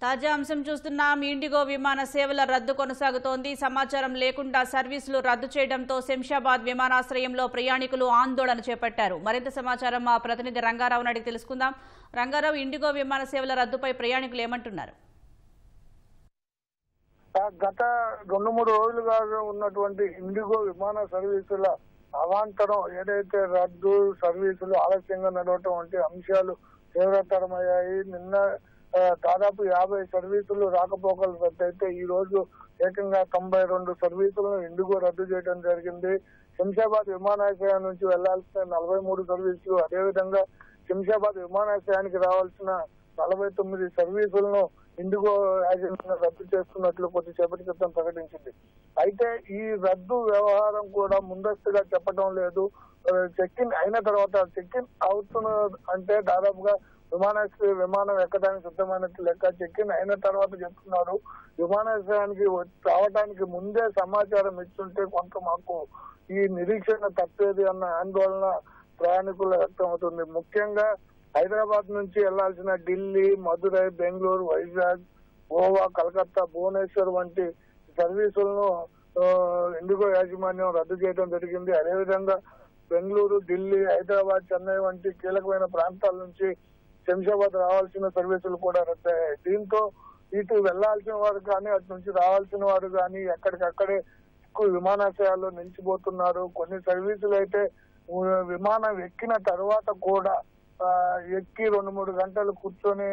తాజా అంశం చూస్తున్నాం. ఇండిగో విమాన సేవల రద్దు కొనసాగుతోంది. సమాచారం లేకుండా సర్వీసులు రద్దు చేయడంతో శంషాబాద్ విమానాశ్రయంలో ప్రయాణికులు ఆందోళన చేపట్టారు. మరింత సమాచారం మా ప్రతినిధి రంగారావు అడిగి తెలుసుకుందాం. రంగారావు, ఇండిగో విమాన సేవల రద్దుపై ప్రయాణికులు ఏమంటున్నారు? గత 2-3 రోజులుగా ఉన్నటువంటి ఇండిగో విమాన సర్వీసుల అవాంతరం ఏదైతే రద్దు సర్వీసులు ఆలస్యంగా నడవటం వంటి అంశాలు తీవ్రతరమయ్యాయి. నిన్న దాదాపు 50 సర్వీసులు రాకపోకలు రద్దయితే ఈ రోజు ఏకంగా 92 సర్వీసులను ఇండిగో రద్దు చేయడం జరిగింది. శంషాబాద్ విమానాశ్రయం నుంచి వెళ్లాల్సిన 43 సర్వీసులు, అదేవిధంగా శంషాబాద్ విమానాశ్రయానికి రావాల్సిన 49 సర్వీసులను ఇండిగో యాజమాన్యం రద్దు చేస్తున్నట్లు కొద్దిసేపటి క్రితం ప్రకటించింది. అయితే ఈ రద్దు వ్యవహారం కూడా ముందస్తుగా చెప్పడం లేదు. చెక్ ఇన్ అయిన తర్వాత చెక్ ఇన్ అవుతున్న అంటే దాదాపుగా విమానం ఎక్కడానికి సిద్ధమైనట్లు లెక్క. చెక్ ఇన్ అయిన తర్వాత చెప్తున్నారు. విమానాశ్రయానికి రావడానికి ముందే సమాచారం ఇస్తుంటే కొంత మాకు ఈ నిరీక్షణ తప్పేది అన్న ఆందోళన ప్రయాణికులు వ్యక్తం అవుతుంది. ముఖ్యంగా హైదరాబాద్ నుంచి వెళ్లాల్సిన ఢిల్లీ, మదురై, బెంగళూరు, వైజాగ్, గోవా, కలకత్తా, భువనేశ్వర్ వంటి సర్వీసులను ఇండిగో యాజమాన్యం రద్దు చేయడం జరిగింది. అదేవిధంగా బెంగళూరు, ఢిల్లీ, హైదరాబాద్, చెన్నై వంటి కీలకమైన ప్రాంతాల నుంచి శంషాబాద్ రావాల్సిన సర్వీసులు కూడా రద్దయ్యాయి. దీంతో ఇటు వెళ్లాల్సిన వారు కానీ అటు నుంచి రావాల్సిన వారు కానీ ఎక్కడికక్కడే విమానాశ్రయాల్లో నిలిచిపోతున్నారు. కొన్ని సర్వీసులు అయితే విమానం ఎక్కిన తర్వాత కూడా ఎక్కి 2-3 గంటలు కూర్చొని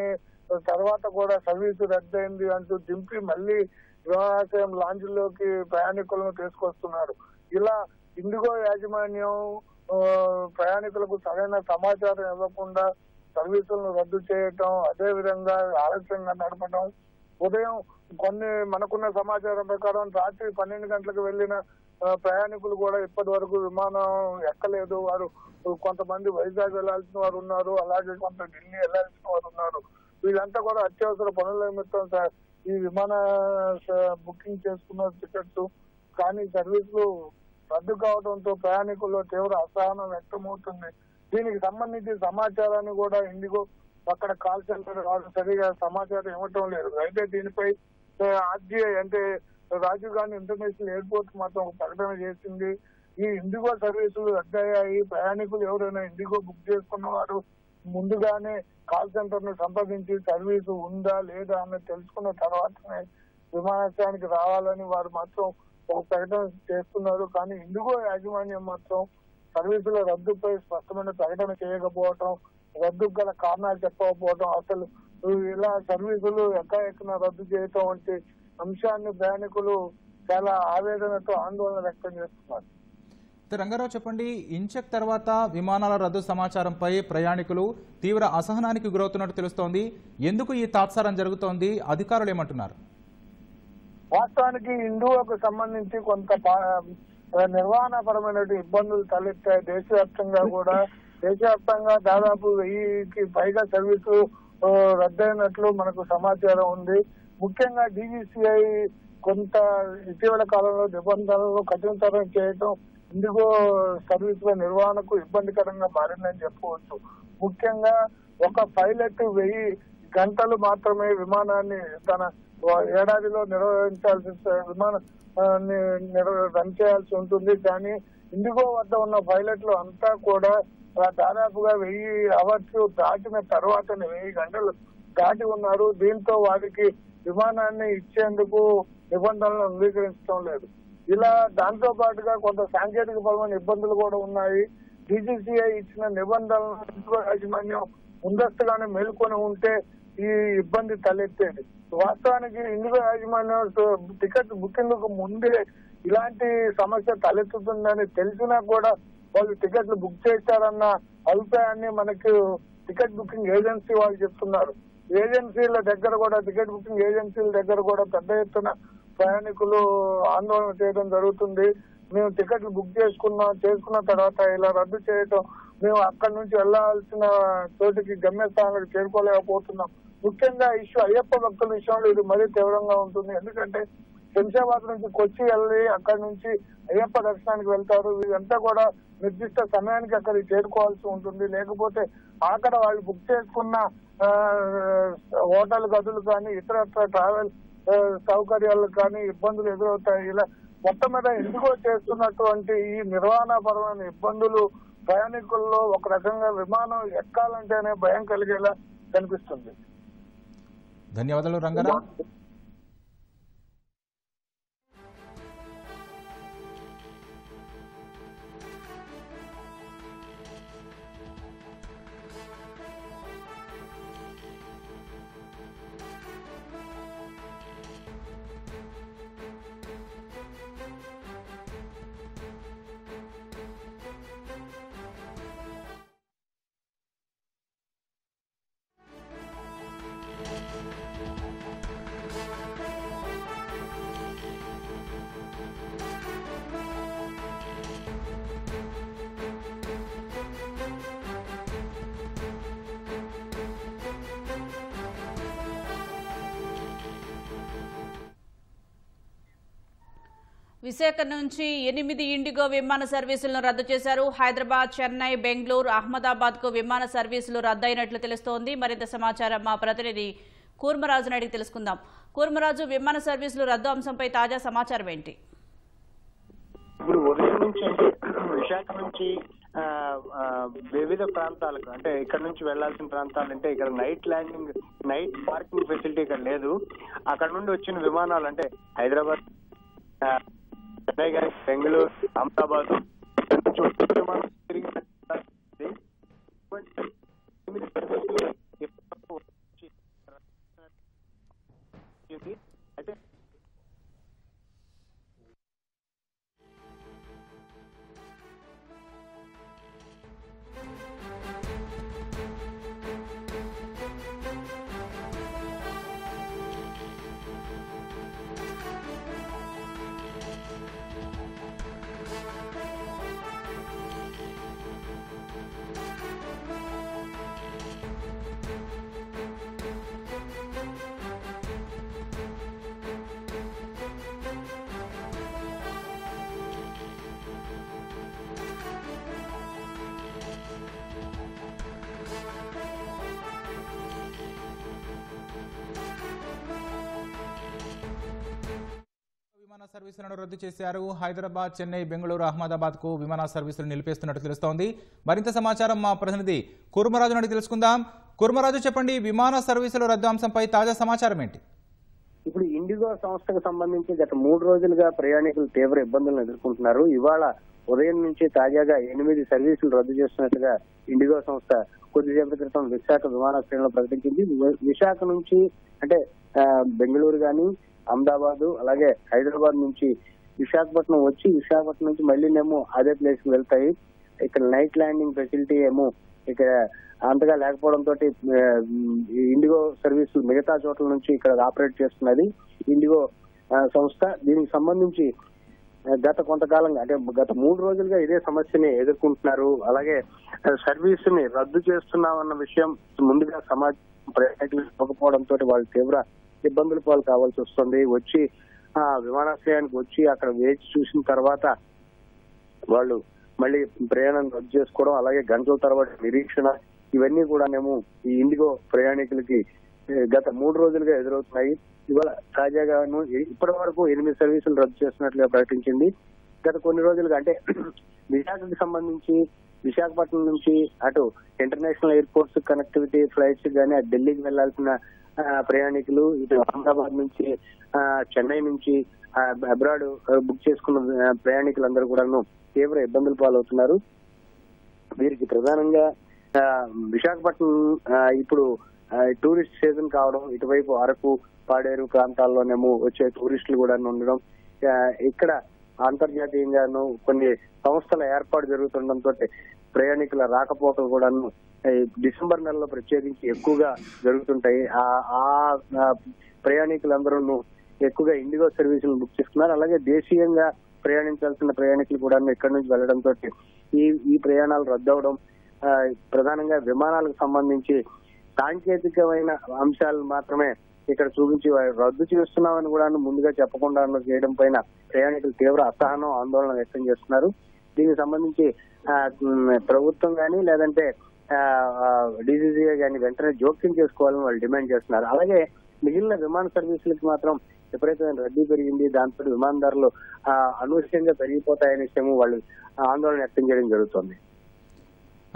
తర్వాత కూడా సర్వీసు రద్దయింది అంటూ దింపి మళ్ళీ విమానాశ్రయం లాంజ్లోకి ప్రయాణికులను తీసుకొస్తున్నారు. ఇలా ఇండిగో యాజమాన్యం ప్రయాణికులకు సరైన సమాచారం ఇవ్వకుండా సర్వీసులను రద్దు చేయటం, అదే విధంగా ఆలస్యంగా నడపడం. ఉదయం మనకున్న సమాచారం ప్రకారం రాత్రి 12 గంటలకు వెళ్లిన ప్రయాణికులు కూడా ఇప్పటి వరకు విమానం ఎక్కలేదు. వారు కొంతమంది వైజాగ్ వెళ్లాల్సిన వారు ఉన్నారు, అలాగే కొంత ఢిల్లీ వెళ్లాల్సిన వారు ఉన్నారు. వీళ్ళంతా కూడా అత్యవసర పనుల నిమిత్తం ఈ విమాన బుకింగ్ చేసుకున్న టికెట్స్ కానీ సర్వీసులు రద్దు కావడంతో ప్రయాణికుల్లో తీవ్ర అసహనం వ్యక్తమవుతుంది. దీనికి సంబంధించి సమాచారాన్ని కూడా ఇండిగో అక్కడ కాల్ సెంటర్ వాళ్ళు సరిగా సమాచారం ఇవ్వటం లేదు. అయితే దీనిపై ఆర్జీఐ అంటే రాజీవ్ గాంధీ ఇంటర్నేషనల్ ఎయిర్పోర్ట్ మాత్రం ఒక ప్రకటన చేసింది. ఈ ఇండిగో సర్వీసులు రద్దయ్యాయి. ప్రయాణికులు ఎవరైనా ఇండిగో బుక్ చేసుకున్న వారు ముందుగానే కాల్ సెంటర్ ను సంప్రదించి సర్వీసు ఉందా లేదా అన్నది తెలుసుకున్న తర్వాతనే విమానాశ్రయానికి రావాలని వారు మాత్రం ఒక ప్రకటన చేస్తున్నారు. కానీ ఇండిగో యాజమాన్యం మాత్రం సర్వీసుల రద్దుపై స్పష్టమైన ప్రకటన చేయకపోవటం, రద్దుకు గల కారణాలు చెప్పకపోవటం, అసలు ఇలా సర్వీసులు ఎక్కడెక్కడ రద్దు చేయటం వంటి అంశాన్ని ప్రయాణికులు చాలా ఆవేదనతో ఆందోళన వ్యక్తం చేస్తున్నారు. రంగారావు, చెప్పండి, ఇన్చెక్ తర్వాత విమానాల రద్దు సమాచారంపై ప్రయాణికులు తీవ్ర అసహనానికి గురవుతున్నట్టు తెలుస్తోంది. ఎందుకు ఈ తాత్సారం జరుగుతోంది? అధికారులు ఏమంటున్నారు? వాస్తవానికి ఇండిగోకు సంబంధించి కొంత నిర్వహణపరమైన ఇబ్బందులు తలెత్తాయి. దేశవ్యాప్తంగా దాదాపు 1000కి పైగా సర్వీసులు రద్దయినట్లు మనకు సమాచారం ఉంది. ముఖ్యంగా DGCA కొంత ఇటీవల కాలంలో నిబంధనలను కఠినతరం చేయడం ఇండిగో సర్వీసుల నిర్వహణకు ఇబ్బందికరంగా మారిందని చెప్పవచ్చు. ముఖ్యంగా ఒక పైలట్ 1000 గంటలు మాత్రమే విమానాన్ని తన ఏడాదిలో రన్ చేయాల్సి ఉంటుంది. కానీ ఇండిగో వద్ద ఉన్న పైలట్లు అంతా కూడా దాదాపుగా 1000 అవర్స్ దాటిన తర్వాతనే 1000 గంటలు దాటి ఉన్నారు. దీంతో వారికి విమానాన్ని ఇచ్చేందుకు నిబంధనలు అంగీకరించడం లేదు. ఇలా దాంతో పాటుగా కొంత సాంకేతిక పరమైన ఇబ్బందులు కూడా ఉన్నాయి. DGCA ఇచ్చిన నిబంధనలు యాజమాన్యం ముందస్తుగానే మేల్కొని ఉంటే ఈ ఇబ్బంది తలెత్తేది. వాస్తవానికి ఇండిగో యాజమాన్యం టికెట్ బుకింగ్ కు ముందే ఇలాంటి సమస్య తలెత్తుతుందని తెలిసినా కూడా వాళ్ళు టికెట్లు బుక్ చేశారన్న అభిప్రాయాన్ని మనకు టికెట్ బుకింగ్ ఏజెన్సీ వాళ్ళు చెప్తున్నారు. ఏజెన్సీల దగ్గర కూడా టికెట్ బుకింగ్ ఏజెన్సీల దగ్గర కూడా పెద్ద ఎత్తున ప్రయాణికులు ఆందోళన చేయడం జరుగుతుంది. మేము టికెట్లు బుక్ చేసుకున్న తర్వాత ఇలా రద్దు చేయటం, మేము అక్కడి నుంచి వెళ్లాల్సిన చోటికి గమ్యస్థానానికి చేరుకోలేకపోతున్నాం. ముఖ్యంగా ఇష్యూ అయ్యప్ప భక్తుల విషయంలో ఇది మరీ తీవ్రంగా ఉంటుంది. ఎందుకంటే శంషాబాద్ నుంచి కొచ్చి వెళ్ళి అక్కడి నుంచి అయ్యప్ప దర్శనానికి వెళ్తారు. వీరంతా కూడా నిర్దిష్ట సమయానికి అక్కడికి చేరుకోవాల్సి ఉంటుంది. లేకపోతే అక్కడ వాళ్ళు బుక్ చేసుకున్న హోటల్ గదులు కానీ ఇతర ట్రావెల్ సౌకర్యాలు కానీ ఇబ్బందులు ఎదురవుతాయి. ఇలా మొత్తం మీద ఇండిగో చేస్తున్నటువంటి ఈ నిర్వహణాపరమైన ఇబ్బందులు ప్రయాణికుల్లో ఒక రకంగా విమానం ఎక్కాలంటేనే భయం కలిగేలా కనిపిస్తుంది. ధన్యవాదాలు రంగారావు. విశాఖ నుంచి 8 ఇండిగో విమాన సర్వీసులను రద్దు చేశారు. హైదరాబాద్, చెన్నై, బెంగళూరు, అహ్మదాబాద్ కు విమాన సర్వీసులు రద్దయినట్లు తెలుస్తోంది. మరింత సమాచారం మా ప్రతినిధి కూర్మరాజుని అడిగి తెలుసుకుందాం. కూర్మరాజు, విమాన సర్వీసులు రద్దు అంశంపై తాజా సమాచారం ఏంటి? ఇప్పుడు ఉదయం నుంచి అంటే విశాఖ నుంచి వివిధ ప్రాంతాలకు అంటే ఇక్కడ నుంచి వెళ్లాల్సిన ప్రాంతాలు అంటే ఇక్కడ నైట్ పార్కింగ్ ఫెసిలిటీ ఇక్కడ లేదు. అక్కడ నుండి వచ్చిన విమానాలు అంటే హైదరాబాద్, చెన్నై కానీ, బెంగళూరు, అహ్మదాబాద్ విమానాలు తిరిగి అయితే విమాన సర్వీసులను రద్దు చేశారు. హైదరాబాద్, చెన్నై, బెంగళూరు, అహ్మదాబాద్ కు విమాన సర్వీసులు నిలిపేస్తున్నట్టు తెలుస్తోంది. మరింత సమాచారం మా ప్రతినిధి కుర్మరాజు నుండి తెలుసుకుందాం. కుర్మరాజు, చెప్పండి, విమాన సర్వీసుల రద్దు అంశంపై తాజా సమాచారం ఏంటి? ఇప్పుడు ఇండిగో సంస్థకు సంబంధించి గత 3 రోజులుగా ప్రయాణికులు తీవ్ర ఇబ్బందులను ఎదుర్కొంటున్నారు. ఇవాళ ఉదయం నుంచి తాజాగా 8 సర్వీసులు రద్దు చేస్తున్నట్లుగా ఇండిగో సంస్థ కొద్దిసేపటి క్రితం విశాఖ విమానాశ్రయంలో ప్రకటించింది. విశాఖ నుంచి అంటే బెంగళూరు గాని, అహ్మదాబాద్, అలాగే హైదరాబాద్ నుంచి విశాఖపట్నం వచ్చి విశాఖపట్నం నుంచి మళ్ళీనేమో అదే ప్లేస్ కి వెళ్తాయి. ఇక్కడ నైట్ ల్యాండింగ్ ఫెసిలిటీ ఏమో ఇక్కడ అంతగా లేకపోవడంతో ఇండిగో సర్వీసు మిగతా చోట్ల నుంచి ఇక్కడ ఆపరేట్ చేస్తున్నది ఇండిగో సంస్థ. దీనికి సంబంధించి గత కొంతకాలంగా అంటే గత 3 రోజులుగా ఇదే సమస్యని ఎదుర్కొంటున్నారు. అలాగే సర్వీసుని రద్దు చేస్తున్నామన్న విషయం ముందుగా సమాచారం ప్రయాణికులు ఇవ్వకపోవడంతో వాళ్ళు తీవ్ర ఇబ్బందుల పాలు కావాల్సి వస్తుంది. వచ్చి విమానాశ్రయానికి వచ్చి అక్కడ వేచి చూసిన తర్వాత వాళ్ళు మళ్ళీ ప్రయాణం రద్దు చేసుకోవడం, అలాగే గంటల తర్వాత నిరీక్షణ, ఇవన్నీ కూడానేమో ఈ ఇండిగో ప్రయాణికులకి గత 3 రోజులుగా ఎదురవుతున్నాయి. ఇవాళ తాజాగాను ఇప్పటి వరకు 8 సర్వీసులు రద్దు చేస్తున్నట్లుగా ప్రకటించింది. గత కొన్ని రోజులుగా అంటే విశాఖకి సంబంధించి విశాఖపట్నం నుంచి అటు ఇంటర్నేషనల్ ఎయిర్పోర్ట్స్ కనెక్టివిటీ ఫ్లైట్స్ కానీ అటు ఢిల్లీకి వెళ్లాల్సిన ప్రయాణికులు, ఇటు అహ్మదాబాద్ నుంచి చెన్నై నుంచి అబ్రాడ్ బుక్ చేసుకున్న ప్రయాణికులందరూ కూడాను తీవ్ర ఇబ్బందులు పాలవుతున్నారు. వీరికి ప్రధానంగా విశాఖపట్నం ఇప్పుడు టూరిస్ట్ సీజన్ కావడం, ఇటువైపు అరకు, పాడేరు ప్రాంతాల్లోనేమో వచ్చే టూరిస్టులు కూడా ఉండడం, ఇక్కడ అంతర్జాతీయంగాను కొన్ని సంస్థల ఏర్పాటు జరుగుతుండటంతో ప్రయాణికుల రాకపోకలు కూడాను డిసెంబర్ నెలలో ప్రత్యేకించి ఎక్కువగా జరుగుతుంటాయి. ఆ ప్రయాణికులందరూ ఎక్కువగా ఇండిగో సర్వీసులు బుక్ చేసుకున్నారు. అలాగే దేశీయంగా ప్రయాణించాల్సిన ప్రయాణికులు కూడా ఇక్కడి నుంచి వెళ్లడంతో ఈ ప్రయాణాలు రద్దు అవడం, ప్రధానంగా విమానాలకు సంబంధించి సాంకేతికమైన అంశాలు మాత్రమే ఇక్కడ చూపించి రద్దు చేస్తున్నామని కూడా ముందుగా చెప్పకుండా చేయడం పైన ప్రయాణికులు తీవ్ర అసహనం, ఆందోళన వ్యక్తం చేస్తున్నారు. దీనికి సంబంధించి ప్రభుత్వం కానీ లేదంటే డీజీసీఏ కానీ వెంటనే జోక్యం చేసుకోవాలని వాళ్ళు డిమాండ్ చేస్తున్నారు. అలాగే మిగిలిన విమాన సర్వీసులకి మాత్రం విపరీతమైన రద్దీ పెరిగింది. దాంతో విమానదారులు అనూహ్యంగా పెరిగిపోతాయనే విషయం వాళ్ళు ఆందోళన వ్యక్తం చేయడం జరుగుతుంది.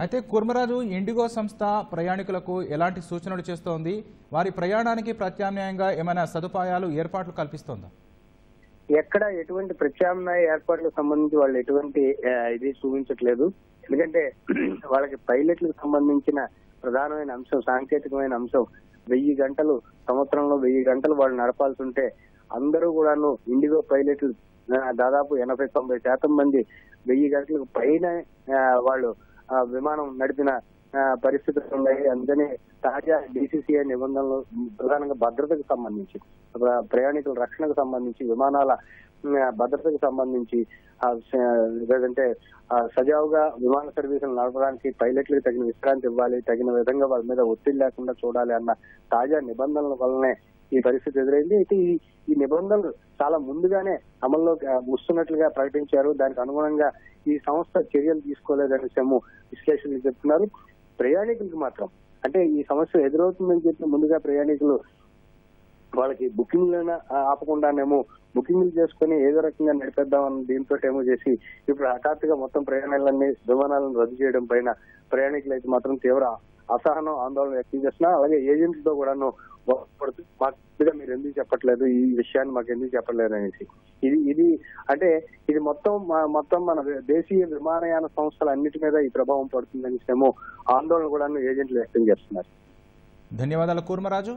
అయితే కూర్మరాజు, ఇండిగో సంస్థ ప్రయాణికులకు ఎలాంటి సూచనలు చేస్తోంది? వారి ప్రయాణానికి ప్రత్యామ్నాయంగా ఏమైనా సదుపాయాలు ఏర్పాట్లు కల్పిస్తోందా? ఎక్కడ ఎటువంటి ప్రత్యామ్నాయ ఏర్పాట్లకు సంబంధించి వాళ్ళు ఎటువంటి ఇది చూపించట్లేదు. ఎందుకంటే వాళ్ళకి పైలట్లకు సంబంధించిన ప్రధానమైన అంశం, సాంకేతికమైన అంశం 1000 గంటలు, సంవత్సరంలో 1000 గంటలు వాళ్ళు నడపాల్సి ఉంటే అందరూ కూడాను ఇండిగో పైలట్లు దాదాపు 80-90% మంది 1000 గంటలకు పైన వాళ్ళు విమానం నడిపిన పరిస్థితులు ఉన్నాయి. అందుకని తాజా డీసీసీఐ నిబంధనలు ప్రధానంగా భద్రతకు సంబంధించి, ప్రయాణికుల రక్షణకు సంబంధించి, విమానాల భద్రతకు సంబంధించి, లేదంటే సజావుగా విమాన సర్వీసులు నడపడానికి పైలట్లకు తగిన విశ్రాంతి ఇవ్వాలి, తగిన విధంగా వాళ్ళ మీద ఒత్తిడి లేకుండా చూడాలి అన్న తాజా నిబంధనల వల్లనే ఈ పరిస్థితి ఎదురైంది. అయితే ఈ నిబంధనలు చాలా ముందుగానే అమల్లోకి వస్తున్నట్లుగా ప్రకటించారు. దానికి అనుగుణంగా ఈ సంస్థ చర్యలు తీసుకోలేదని విశ్లేషకులు చెప్తున్నారు. ప్రయాణికులకు మాత్రం అంటే ఈ సమస్య ఎదురవుతుందని చెప్పి ముందుగా ప్రయాణికులు వాళ్ళకి బుకింగ్లను ఆపకుండానేమో బుకింగ్లు చేసుకుని ఏదో రకంగా నడిపేద్దామని దీంతో ఏమో చేసి ఇప్పుడు హఠాత్తుగా మొత్తం ప్రయాణాలన్నీ విమానాలను రద్దు చేయడం పైన ప్రయాణికులు అయితే మాత్రం తీవ్ర అసహనం, ఆందోళన వ్యక్తం చేస్తున్నారు. అలాగే ఏజెంట్లతో కూడాను మాకు మీరు ఎందుకు చెప్పట్లేదు, ఈ విషయాన్ని మాకు ఎందుకు చెప్పట్లేదు అనేసి ఇది అంటే ఇది మొత్తం మన దేశీయ విమానయాన సంస్థలన్నిటి మీద ఈ ప్రభావం పడుతుందని ఆందోళన కూడా ఏజెంట్లు వ్యక్తం చేస్తున్నారు. ధన్యవాదాలు కూర్మరాజు.